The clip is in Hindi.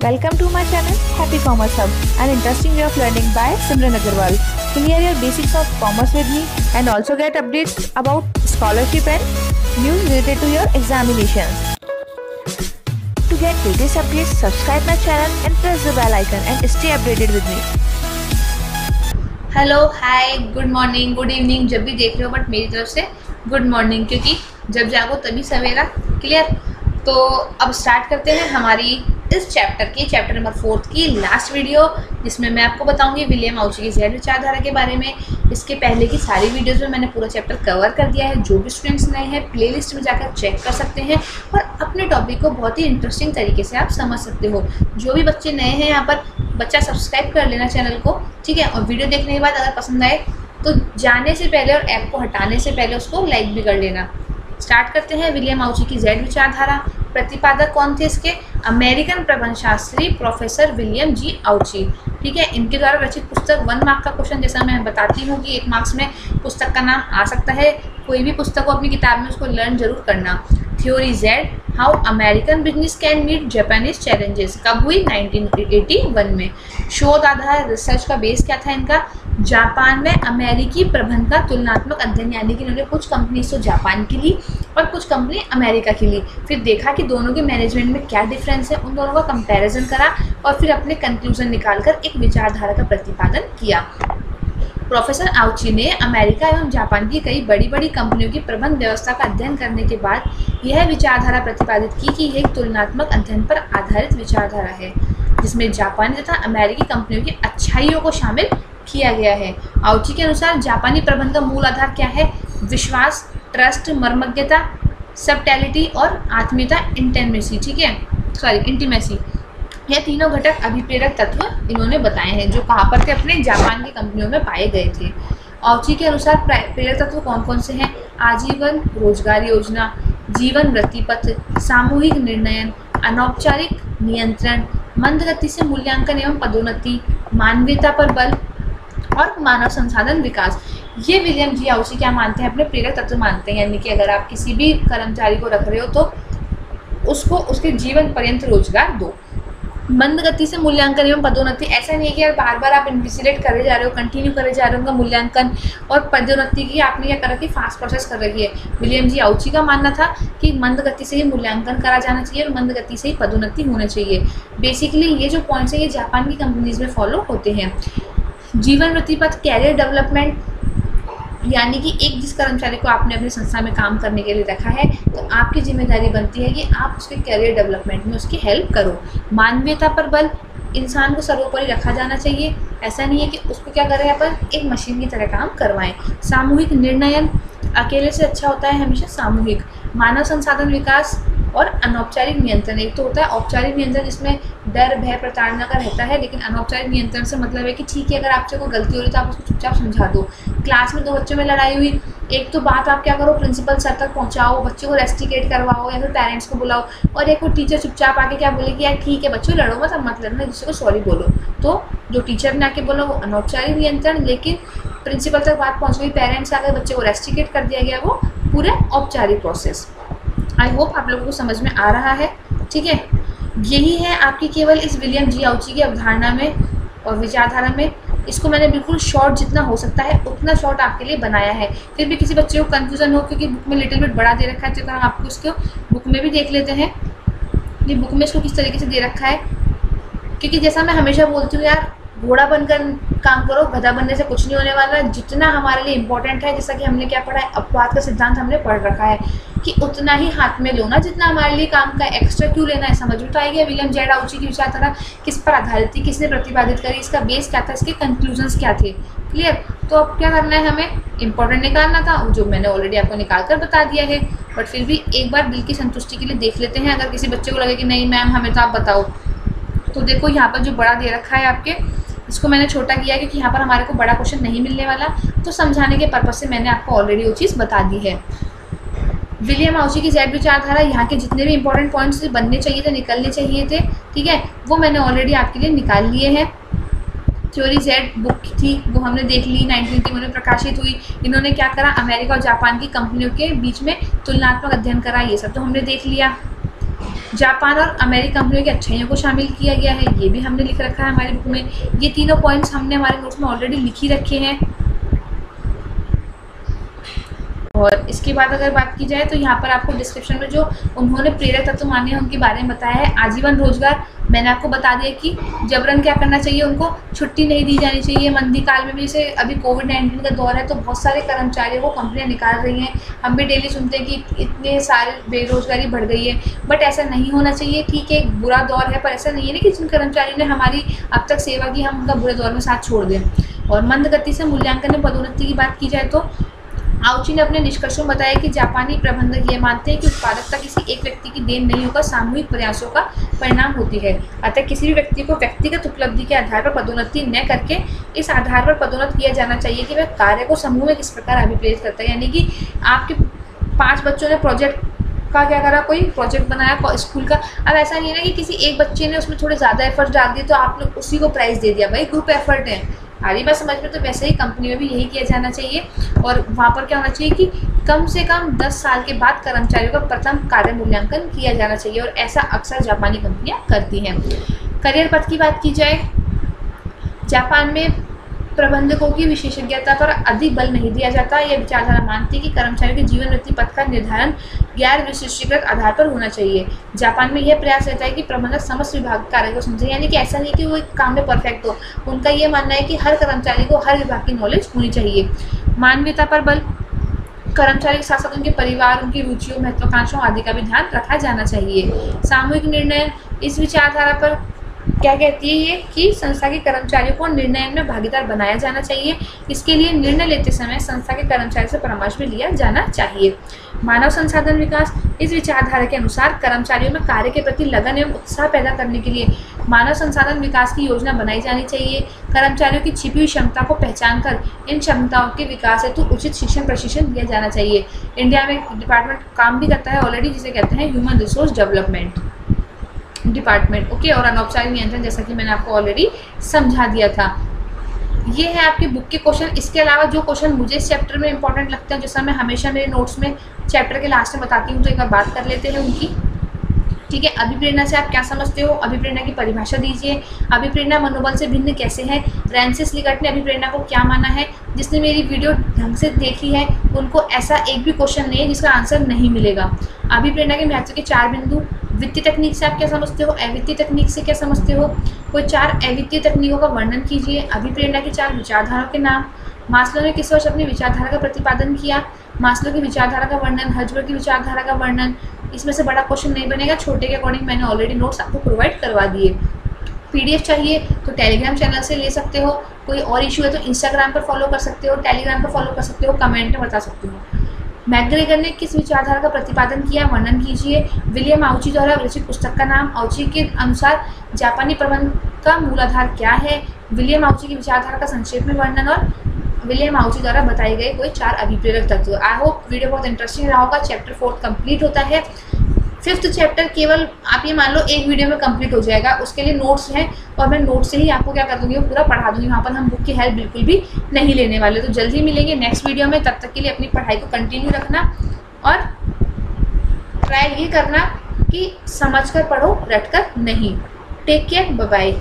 Welcome to my channel Happy Commerce Hub, an interesting way of learning by Simran Agarwal. Clear your basics of commerce with me and also get updates about scholarship and news related to your examinations. To get latest updates, subscribe my channel and press the bell icon and stay updated with me. Hello, hi, good morning, good evening जब भी देख रहे हो, बट मेरी तरफ से गुड मॉर्निंग, क्योंकि जब जागो तभी सवेरा। क्लियर। तो अब स्टार्ट करते हैं हमारी इस चैप्टर नंबर 4 की लास्ट वीडियो, जिसमें मैं आपको बताऊंगी विलियम आउची की जेड विचारधारा के बारे में। इसके पहले की सारी वीडियोस में मैंने पूरा चैप्टर कवर कर दिया है। जो भी स्टूडेंट्स नए हैं प्लेलिस्ट में जाकर चेक कर सकते हैं और अपने टॉपिक को बहुत ही इंटरेस्टिंग तरीके से आप समझ सकते हो। जो भी बच्चे नए हैं यहाँ पर, बच्चा सब्सक्राइब कर लेना चैनल को, ठीक है। और वीडियो देखने के बाद अगर पसंद आए तो जाने से पहले और ऐप को हटाने से पहले उसको लाइक भी कर लेना। स्टार्ट करते हैं विलियम आउची की जेड विचारधारा। प्रतिपादक कौन थे इसके? अमेरिकन प्रबंध शास्त्री प्रोफेसर विलियम जी आउची, ठीक है। इनके द्वारा रचित पुस्तक 1 मार्क का क्वेश्चन, जैसा मैं बताती हूँ कि 1 मार्क्स में पुस्तक का नाम आ सकता है। कोई भी पुस्तक हो अपनी किताब में उसको लर्न जरूर करना। Theory Z, how American business can meet Japanese challenges, कब हुई? 1981 में। शोध आधार रिसर्च का बेस क्या था इनका? जापान में अमेरिकी प्रबंध का तुलनात्मक अध्ययन, यानी कि इन्होंने कुछ कंपनी तो जापान की ली और कुछ कंपनी अमेरिका की ली, फिर देखा कि दोनों के मैनेजमेंट में क्या डिफरेंस है, उन दोनों का कंपैरिजन करा और फिर अपने कंक्लूजन निकालकर एक विचारधारा का प्रतिपादन किया। प्रोफेसर आउची ने अमेरिका एवं जापान की कई बड़ी बड़ी कंपनियों की प्रबंध व्यवस्था का अध्ययन करने के बाद यह विचारधारा प्रतिपादित की कि यह एक तुलनात्मक अध्ययन पर आधारित विचारधारा है, जिसमें जापानी तथा अमेरिकी कंपनियों की अच्छाइयों को शामिल किया गया है। आउची के अनुसार जापानी प्रबंध का मूल आधार क्या है? विश्वास, ट्रस्ट, मर्मज्ञता, सबटेलिटी और आत्मीयता, इंटीमेसी, ठीक है, इंटीमेसी। यह तीनों घटक अभिप्रेरक तत्व इन्होंने बताए हैं, जो कहाँ पर थे? अपने जापान की कंपनियों में पाए गए थे। आउची के अनुसार प्रेरक तत्व कौन कौन से हैं? आजीवन रोजगार योजना, जीवन वृत्तिपथ, सामूहिक निर्णयन, अनौपचारिक नियंत्रण, मंद गति से मूल्यांकन एवं पदोन्नति, मानवीयता पर बल और मानव संसाधन विकास। ये विलियम जी आउची क्या मानते हैं? अपने प्रेरक तत्व मानते हैं, यानी कि अगर आप किसी भी कर्मचारी को रख रहे हो तो उसको उसके जीवन पर्यंत रोजगार दो। मंद गति से मूल्यांकन एवं पदोन्नति, ऐसा नहीं है कि यार बार बार आप इन्विजिलेट करे जा रहे हो, कंटिन्यू करे जा रहे हो उनका मूल्यांकन और पदोन्नति की आपने क्या कर रखी? फास्ट प्रोसेस कर रखी है। विलियम जी आउची का मानना था कि मंद गति से ही मूल्यांकन करा जाना चाहिए और मंद गति से ही पदोन्नति होनी चाहिए। बेसिकली ये जो पॉइंट्स हैं ये जापान की कंपनीज में फॉलो होते हैं। जीवन वृत्तिपथ, कैरियर डेवलपमेंट, यानी कि एक जिस कर्मचारी को आपने अपनी संस्था में काम करने के लिए रखा है तो आपकी जिम्मेदारी बनती है कि आप उसके कैरियर डेवलपमेंट में उसकी हेल्प करो। मानवीयता पर बल, इंसान को सर्वोपरि रखा जाना चाहिए, ऐसा नहीं है कि उसको क्या करें अपन एक मशीन की तरह काम करवाएं। सामूहिक निर्णयन, अकेले से अच्छा होता है हमेशा सामूहिक। मानव संसाधन विकास और अनौपचारिक नियंत्रण। एक तो होता है औपचारिक नियंत्रण जिसमें डर, भय, प्रताड़ना का रहता है, लेकिन अनौपचारिक नियंत्रण से मतलब है कि ठीक है, अगर आपसे कोई गलती हो रही है तो आप उसको चुपचाप समझा दो। क्लास में 2 बच्चों में लड़ाई हुई, एक तो बात आप क्या करो, प्रिंसिपल सर तक पहुंचाओ, बच्चों को रेस्टिकेट करवाओ या फिर पेरेंट्स को बुलाओ, और एक वो टीचर चुपचाप आके क्या बोले कि यार ठीक है बच्चों लड़ो मत, अब मत लड़ना, दूसरे को सॉरी बोलो। तो जो टीचर ने आके बोला वो अनौपचारिक नियंत्रण, लेकिन प्रिंसिपल तक बात पहुँच गई, पेरेंट्स आ गए, बच्चे को रेस्टिकेट कर दिया गया, वो पूरा औपचारिक प्रोसेस। आई होप आप लोगों को समझ में आ रहा है, ठीक है। यही है आपकी केवल इस विलियम जी आउची की अवधारणा में और विचारधारा में। इसको मैंने बिल्कुल शॉर्ट जितना हो सकता है उतना शॉर्ट आपके लिए बनाया है। फिर भी किसी बच्चे को कन्फ्यूजन हो क्योंकि बुक में लिटिल बिट बड़ा दे रखा है, तो हम आपको इसको बुक में भी देख लेते हैं कि बुक में इसको किस तरीके से दे रखा है। क्योंकि जैसा मैं हमेशा बोलती हूँ यार, घोड़ा बनकर काम करो, गधा बनने से कुछ नहीं होने वाला। जितना हमारे लिए इंपॉर्टेंट है, जैसा कि हमने क्या पढ़ा है, अपवाद का सिद्धांत हमने पढ़ रखा है कि उतना ही हाथ में लो ना जितना हमारे लिए काम का, एक्स्ट्रा क्यों लेना है। समझ में तो आएगा विलियम जेड आउची की विचारधारा किस पर आधारित थी, किसने प्रतिपादित करी, इसका बेस क्या था, इसके कंक्लूजन्स क्या थे। क्लियर। तो अब क्या करना है, हमें इंपॉर्टेंट निकालना था, जो मैंने ऑलरेडी आपको निकाल कर बता दिया है, बट फिर भी एक बार दिल की संतुष्टि के लिए देख लेते हैं। अगर किसी बच्चे को लगे कि नहीं मैम हमें तो आप बताओ, तो देखो यहाँ पर जो बड़ा दे रखा है आपके, इसको मैंने छोटा किया क्योंकि यहाँ पर हमारे को बड़ा क्वेश्चन नहीं मिलने वाला, तो समझाने के पर्पज से मैंने आपको ऑलरेडी वो चीज़ बता दी है। विलियम आउची की जेड विचारधारा, यहाँ के जितने भी इंपॉर्टेंट पॉइंट्स बनने चाहिए थे, निकलने चाहिए थे, ठीक है, वो मैंने ऑलरेडी आपके लिए निकाल लिए हैं। थ्योरी जेड बुक थी, वो हमने देख ली, 1981 में प्रकाशित हुई। इन्होंने क्या करा, अमेरिका और जापान की कंपनियों के बीच में तुलनात्मक अध्ययन करा, ये सब तो हमने देख लिया। जापान और अमेरिकी कंपनियों की अच्छाइयों को शामिल किया गया है, ये भी हमने लिख रखा है हमारी बुक में। ये तीनों पॉइंट्स हमने हमारे नोट्स में ऑलरेडी लिख ही रखे हैं। और इसके बाद अगर बात की जाए तो यहाँ पर आपको डिस्क्रिप्शन में जो उन्होंने प्रेरक तत्व माने हैं उनके बारे में बताया है। आजीवन रोजगार, मैंने आपको बता दिया कि जबरन क्या करना चाहिए, उनको छुट्टी नहीं दी जानी चाहिए। मंदी काल में भी, जैसे अभी कोविड-19 का दौर है तो बहुत सारे कर्मचारियों को कंपनियां निकाल रही हैं। हम भी डेली सुनते हैं कि इतने सारे बेरोजगारी बढ़ गई है, बट ऐसा नहीं होना चाहिए। ठीक है, एक बुरा दौर है, पर ऐसा नहीं है ना कि जिन कर्मचारियों ने हमारी अब तक सेवा की हम उनका बुरे दौर में साथ छोड़ दें। और मंद गति से मूल्यांकन में पदोन्नति की बात की जाए तो आउची ने अपने निष्कर्षों में बताया कि जापानी प्रबंधक ये मानते हैं कि उत्पादकता किसी एक व्यक्ति की देन नहीं होकर सामूहिक प्रयासों का परिणाम होती है। अतः किसी भी व्यक्ति को व्यक्तिगत उपलब्धि के आधार पर पदोन्नति न करके इस आधार पर पदोन्नत किया जाना चाहिए कि वह कार्य को समूह में किस प्रकार अभिप्रेरित करता है। यानी कि आपके 5 बच्चों ने प्रोजेक्ट का क्या करा, कोई प्रोजेक्ट बनाया स्कूल का। अब ऐसा नहीं है ना कि किसी एक बच्चे ने उसमें थोड़े ज़्यादा एफर्ट डाल दिए तो आप लोग उसी को प्राइज़ दे दिया। भाई ग्रुप एफर्ट है, सारी बात समझ में। तो वैसे ही कंपनी में भी यही किया जाना चाहिए। और वहाँ पर क्या होना चाहिए कि कम से कम 10 साल के बाद कर्मचारियों का प्रथम कार्य मूल्यांकन किया जाना चाहिए। और ऐसा अक्सर जापानी कंपनियाँ करती हैं। करियर पथ की बात की जाए, जापान में प्रबंधकों की विशेषज्ञता पर अधिक बल नहीं दिया जाता। यह विचारधारा मानती है कि कर्मचारियों के जीवन वृत्ति पथ का निर्धारण गैर विशिष्टीकृत आधार पर होना चाहिए। जापान में यह प्रयास रहता है कि प्रबंधक समस्त विभाग कार्य को समझे। यानी कि ऐसा नहीं कि वो एक काम में परफेक्ट हो। उनका ये मानना है कि हर कर्मचारी को हर विभाग की नॉलेज होनी चाहिए। मानवीयता पर बल, कर्मचारी के साथ साथ उनके परिवार, उनकी रुचियों, महत्वाकांक्षाओं आदि का भी ध्यान रखा जाना चाहिए। सामूहिक निर्णय, इस विचारधारा पर क्या कहती है ये कि संस्था के कर्मचारियों को निर्णय में भागीदार बनाया जाना चाहिए। इसके लिए निर्णय लेते समय संस्था के कर्मचारी से परामर्श भी लिया जाना चाहिए। मानव संसाधन विकास, इस विचारधारा के अनुसार कर्मचारियों में कार्य के प्रति लगन एवं उत्साह पैदा करने के लिए मानव संसाधन विकास की योजना बनाई जानी चाहिए। कर्मचारियों की छिपी हुई क्षमता को पहचान कर इन क्षमताओं के विकास हेतु उचित शिक्षण प्रशिक्षण दिया जाना चाहिए। इंडिया में एक डिपार्टमेंट काम भी करता है ऑलरेडी, जिसे कहते हैं human resource development department. Okay, और अनौपचारिक नियंत्रण, जैसा कि मैंने आपको ऑलरेडी समझा दिया था। ये है आपकी बुक के क्वेश्चन। इसके अलावा जो क्वेश्चन मुझे इस चैप्टर में इंपॉर्टेंट लगते हैं, जैसा मैं हमेशा मेरे नोट्स में चैप्टर के लास्ट में बताती हूँ, तो एक बार बात कर लेते हैं उनकी। ठीक है, अभिप्रेरणा से आप क्या समझते हो, अभिप्रेरणा की परिभाषा दीजिए। अभिप्रेरणा मनोबल से भिन्न कैसे है। फ्रांसिस लिगट ने अभिप्रेरणा को क्या माना है। जिसने मेरी वीडियो ढंग से देखी है उनको ऐसा एक भी क्वेश्चन नहीं है जिसका आंसर नहीं मिलेगा। अभिप्रेरणा के महत्व के 4 बिंदु। वित्तीय तकनीक से आप क्या समझते हो, अवित्तीय तकनीक से क्या समझते हो। कोई 4 अवित्तीय तकनीकों का वर्णन कीजिए। अभिप्रेरणा की 4 विचारधाराओं के नाम। मास्लो ने किस वर्ष अपनी विचारधारा का प्रतिपादन किया। मास्लो की विचारधारा का वर्णन, हर्ट्जबर्ग की विचारधारा का वर्णन। इसमें से बड़ा क्वेश्चन नहीं बनेगा, छोटे के अकॉर्डिंग मैंने ऑलरेडी नोट्स आपको प्रोवाइड करवा दिए। पीडीएफ चाहिए तो टेलीग्राम चैनल से ले सकते हो। कोई और इशू है तो इंस्टाग्राम पर फॉलो कर सकते हो, टेलीग्राम पर फॉलो कर सकते हो, कमेंट में बता सकते हो। मैकग्रेगर ने किस विचारधारा का प्रतिपादन किया, वर्णन कीजिए। विलियम आउची द्वारा रचित पुस्तक का नाम। आउची के अनुसार जापानी प्रबंधन का मूलाधार क्या है। विलियम आउची की विचारधारा का संक्षेप में वर्णन और विलियम आउची द्वारा बताए गए कोई 4 अभिप्रेरक तत्व। आई होप वीडियो बहुत इंटरेस्टिंग रहा होगा। चैप्टर 4 कंप्लीट होता है। 5th चैप्टर केवल आप ये मान लो एक वीडियो में कंप्लीट हो जाएगा। उसके लिए नोट्स हैं और मैं नोट से ही आपको क्या कर दूंगी, वो पूरा पढ़ा दूंगी। वहाँ पर हम बुक की हेल्प बिल्कुल भी नहीं लेने वाले। तो जल्दी मिलेंगे नेक्स्ट वीडियो में। तब तक के लिए अपनी पढ़ाई को कंटिन्यू रखना और ट्राई ये करना कि समझ कर पढ़ो, रट कर नहीं। Take care, bye bye.